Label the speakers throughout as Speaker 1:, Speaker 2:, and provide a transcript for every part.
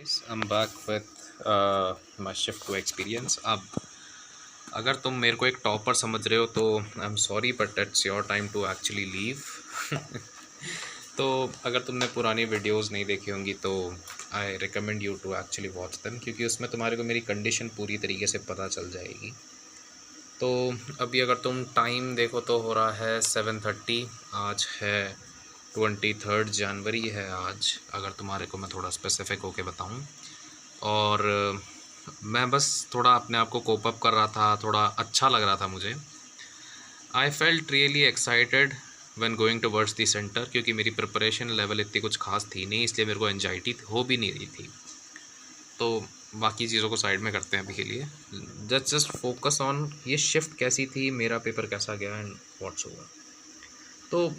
Speaker 1: I'm back with my shift to experience. अब अगर तुम मेरे को एक टॉपर समझ रहे हो तो I am sorry but it's your time to actually leave. तो अगर तुमने पुरानी वीडियोस नहीं देखी होंगी तो I recommend you to actually watch them, क्योंकि उसमें तुम्हारे को मेरी कंडीशन पूरी तरीके से पता चल जाएगी। तो अभी अगर तुम टाइम देखो तो हो रहा है 7:30। आज है 23 जनवरी है आज, अगर तुम्हारे को मैं थोड़ा स्पेसिफिक होके बताऊं। और मैं बस थोड़ा अपने आप को कोप अप कर रहा था, थोड़ा अच्छा लग रहा था मुझे। I felt really excited when going towards the centre, क्योंकि मेरी प्रिपरेशन लेवल इतनी कुछ खास थी नहीं, इसलिए मेरे को एंजाइटी हो भी नहीं रही थी। तो बाकी चीज़ों को साइड में करते हैं अभी के लिए। जस्ट फोकस ऑन ये शिफ्ट कैसी थी, मेरा पेपर कैसा गया एंड व्हाट्स ओवर। तो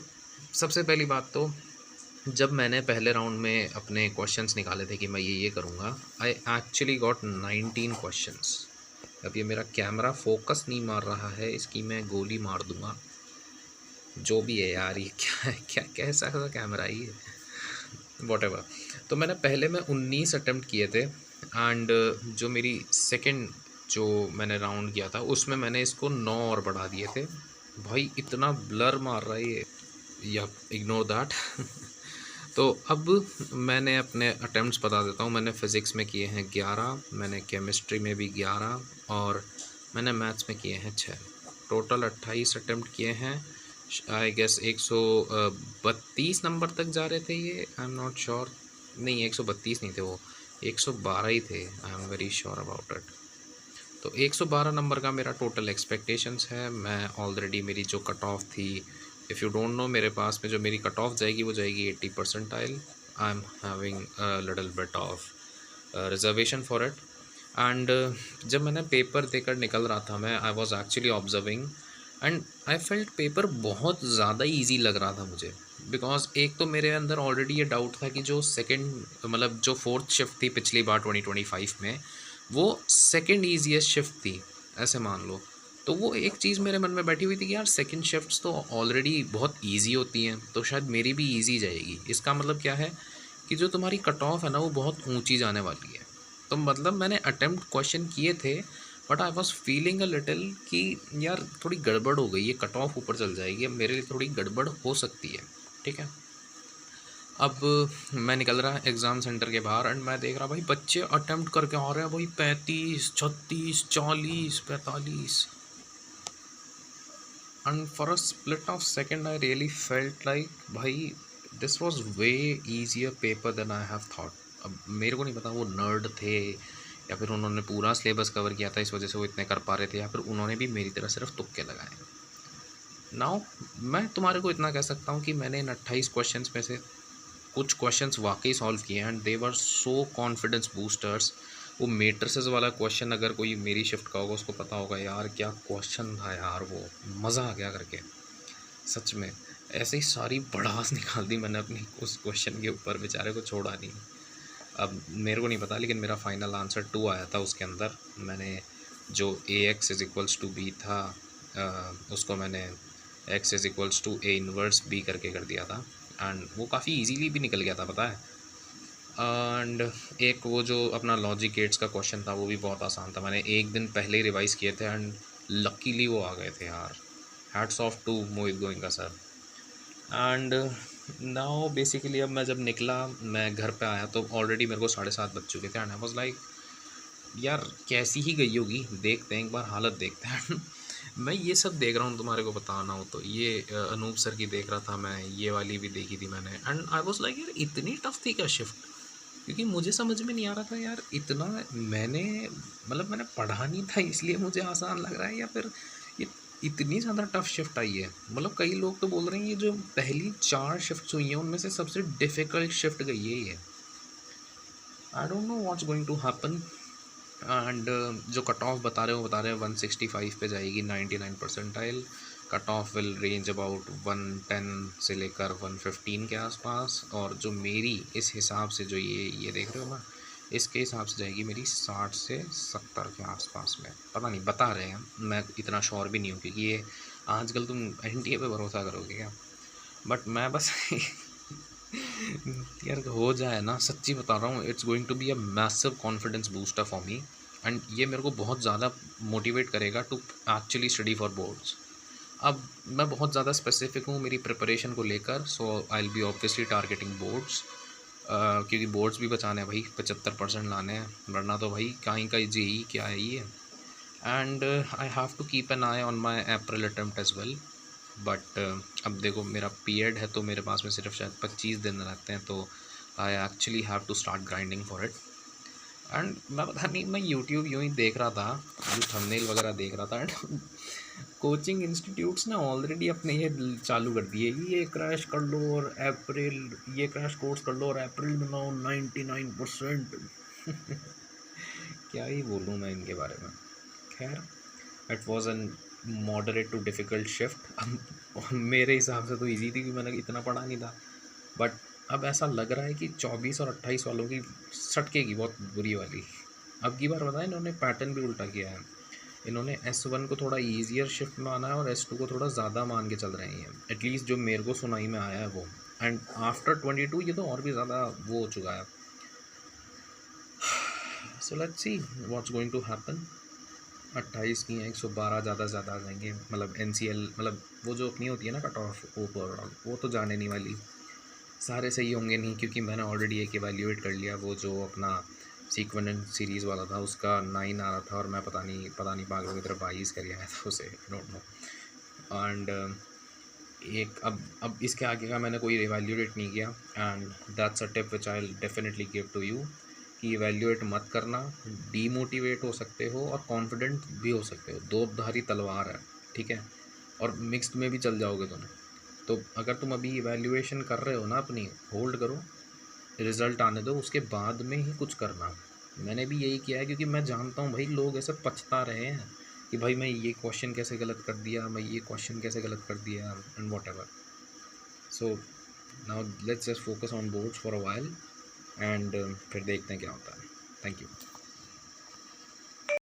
Speaker 1: सबसे पहली बात तो, जब मैंने पहले राउंड में अपने क्वेश्चंस निकाले थे कि मैं ये करूँगा, आई एक्चुअली गॉट 19 क्वेश्चंस। अब ये मेरा कैमरा फोकस नहीं मार रहा है, इसकी मैं गोली मार दूंगा। जो भी है यार, ये क्या है, क्या कैसा सा कैमरा है ये, वॉटेवर। तो मैंने पहले में 19 अटैम्प्ट किए थे एंड जो मेरी सेकंड जो मैंने राउंड किया था उसमें मैंने इसको 9 और बढ़ा दिए थे। भाई इतना ब्लर मार रहा है ये, या इग्नोर दैट। तो अब मैंने अपने अटैम्प्ट्स बता देता हूँ। मैंने फ़िज़िक्स में किए हैं 11, मैंने केमिस्ट्री में भी 11 और मैंने मैथ्स में किए हैं 6। टोटल 28 अटैम्प्ट किए हैं। आई गेस 132 नंबर तक जा रहे थे ये, आई एम नॉट श्योर। नहीं, 132 नहीं थे वो, 112 ही थे, I am very sure about it. तो 112 नंबर का मेरा टोटल एक्सपेक्टेशंस है। मैं ऑलरेडी मेरी जो कट ऑफ थी, इफ़ यू डोंट नो, मेरे पास में जो मेरी कट ऑफ जाएगी वो जाएगी 80 percentile. I am having little bit of reservation for it. And जब मैंने पेपर देकर निकल रहा था, मैं I was actually observing and I felt paper बहुत ज़्यादा ईजी लग रहा था मुझे। बिकॉज एक तो मेरे अंदर ऑलरेडी ये डाउट था कि जो सेकेंड मतलब जो फोर्थ शिफ्ट थी पिछली बार 2025 में, वो सेकंड ईजीएस्ट शिफ्ट थी, ऐसे मान लो। तो वो एक चीज़ मेरे मन में बैठी हुई थी कि यार सेकंड शिफ्ट्स तो ऑलरेडी बहुत इजी होती हैं, तो शायद मेरी भी इजी जाएगी। इसका मतलब क्या है कि जो तुम्हारी कट ऑफ है ना, वो बहुत ऊंची जाने वाली है। तो मतलब मैंने अटेम्प्ट क्वेश्चन किए थे, but I was feeling a little कि यार थोड़ी गड़बड़ हो गई, ये कट ऑफ ऊपर चल जाएगी, अब मेरे लिए थोड़ी गड़बड़ हो सकती है। ठीक है, अब मैं निकल रहा है एग्ज़ाम सेंटर के बाहर एंड मैं देख रहा भाई बच्चे अटेम्प्ट करके आ रहे हैं भाई 35, 36, 40, 45। And for a split of second I really felt like भाई this was way easier paper than I have thought. अब मेरे को नहीं पता वो नर्ड थे या फिर उन्होंने पूरा सिलेबस कवर किया था इस वजह से वो इतने कर पा रहे थे, या फिर उन्होंने भी मेरी तरह सिर्फ तुक्के लगाए। नाउ मैं तुम्हारे को इतना कह सकता हूँ कि मैंने इन 28 क्वेश्चंस में से कुछ क्वेश्चंस वाकई सॉल्व किए and they were so confidence boosters. वो मेट्रिसेस वाला क्वेश्चन, अगर कोई मेरी शिफ्ट का होगा उसको पता होगा यार क्या क्वेश्चन था यार, वो मज़ा आ गया करके सच में। ऐसे ही सारी भड़ास निकाल दी मैंने अपनी उस क्वेश्चन के ऊपर, बेचारे को छोड़ा नहीं। अब मेरे को नहीं पता, लेकिन मेरा फाइनल आंसर 2 आया था उसके अंदर। मैंने जो AX=B था उसको मैंने X=A−1 B करके कर दिया था एंड वो काफ़ी इजीली भी निकल गया था, पता है। एंड एक वो जो अपना लॉजिक गेट्स का क्वेश्चन था वो भी बहुत आसान था, मैंने एक दिन पहले ही रिवाइज़ किए थे एंड लकीली वो आ गए थे यार। Hats off to Mohit Goenka sir. And now basically अब मैं जब निकला, मैं घर पे आया तो ऑलरेडी मेरे को 7:30 बज चुके थे एंड आई वाज लाइक यार कैसी ही गई होगी, देखते हैं एक बार हालत देखते हैं। मैं ये सब देख रहा हूँ, तुम्हारे को बताना हो तो ये अनूप सर की देख रहा था मैं, ये वाली भी देखी थी मैंने एंड आई वाज लाइक यार इतनी टफ थी क्या शिफ्ट, क्योंकि मुझे समझ में नहीं आ रहा था यार इतना। मैंने मतलब मैंने पढ़ा नहीं था इसलिए मुझे आसान लग रहा है, या फिर ये इतनी ज़्यादा टफ शिफ्ट आई है। मतलब कई लोग तो बोल रहे हैं ये जो पहली 4 शिफ्ट हुई हैं उनमें से सबसे डिफ़िकल्ट शिफ्ट गई है ये। I don't know what's going to happen. And जो कट ऑफ बता रहे हो 165 पे जाएगी, 99 percentile. Cut off will range about 110 से लेकर 115 के आसपास। और जो मेरी इस हिसाब से जो ये देख रहे हो ना, इसके हिसाब से जाएगी मेरी 60 से 70 के आसपास में। पता नहीं, बता रहे हैं, मैं इतना श्योर भी नहीं हूँ, क्योंकि ये आजकल तुम NTA पे भरोसा करोगे क्या। बट मैं बस यार हो जाए ना, सच्ची बता रहा हूँ, it's going to be a massive confidence booster for me. And ये मेरे को बहुत ज़्यादा मोटिवेट करेगा to actually study for boards. अब मैं बहुत ज़्यादा स्पेसिफिक हूँ मेरी प्रिपरेशन को लेकर, so I will be obviously targeting boards, क्योंकि बोर्ड्स भी बचाने हैं भाई, 75% लाने हैं, वरना तो भाई कहीं का जेई क्या है ये। And I have to keep an eye on my April attempt as well. But अब देखो मेरा पीरियड है तो मेरे पास में सिर्फ शायद 25 दिन रहते हैं, तो I actually have to start grinding for it. And मैं पता नहीं, मैं यूट्यूब यूँ ही देख रहा था, जो थंबनेल वगैरह देख रहा था, एंड कोचिंग इंस्टीट्यूट्स ने ऑलरेडी अपने ये चालू कर दिए कि ये क्रैश कर लो और अप्रैल, ये क्रैश कोर्स कर लो और अप्रैल में लाओ 99%। क्या ही बोलूँ मैं इनके बारे में। खैर, it was an moderate too difficult shift. अब मेरे हिसाब से तो ईजी थी कि मैंने इतना पढ़ा नहीं था, बट अब ऐसा लग रहा है कि 24 और 28 वालों की सटकेगी बहुत बुरी वाली। अब की बार बताया, इन्होंने पैटर्न भी उल्टा किया है। इन्होंने S1 को थोड़ा ईजियर शिफ्ट माना है और S2 को थोड़ा ज़्यादा मान के चल रहे हैं, एटलीस्ट जो मेरे को सुनाई में आया है वो। एंड आफ्टर 22 ये तो और भी ज़्यादा वो हो चुका है। So let's see what's going to happen. 28 की 112 ज़्यादा से ज़्यादा आ जाएंगे, मतलब NCL, मतलब वो जो अपनी होती है ना कट ऑफ ओवरऑल, वो तो जाने नहीं वाली। सारे सही होंगे नहीं, क्योंकि मैंने ऑलरेडी एक एवेल्यूएट कर लिया, वो जो अपना सीक्वेंट सीरीज़ वाला था उसका 9 आ रहा था, और मैं पता नहीं पागलों की तरह 22 कर आया था उसे, डोंट नो। एंड एक अब इसके आगे का मैंने कोई एवेल्यूएट नहीं किया, and that's a tip which I will definitely give to you, कि एवेल्यूएट मत करना। डीमोटिवेट हो सकते हो और कॉन्फिडेंट भी हो सकते हो, दो धारी तलवार है, ठीक है, और मिक्स्ड में भी चल जाओगे तुम। तो अगर तुम अभी इवैल्यूएशन कर रहे हो ना अपनी, होल्ड करो, रिज़ल्ट आने दो, उसके बाद में ही कुछ करना। मैंने भी यही किया है, क्योंकि मैं जानता हूँ भाई लोग ऐसे पछता रहे हैं कि भाई मैं ये क्वेश्चन कैसे गलत कर दिया, मैं ये क्वेश्चन कैसे गलत कर दिया, and what ever. So now let's just focus on boards for a while, and फिर देखते हैं क्या होता है। Thank you.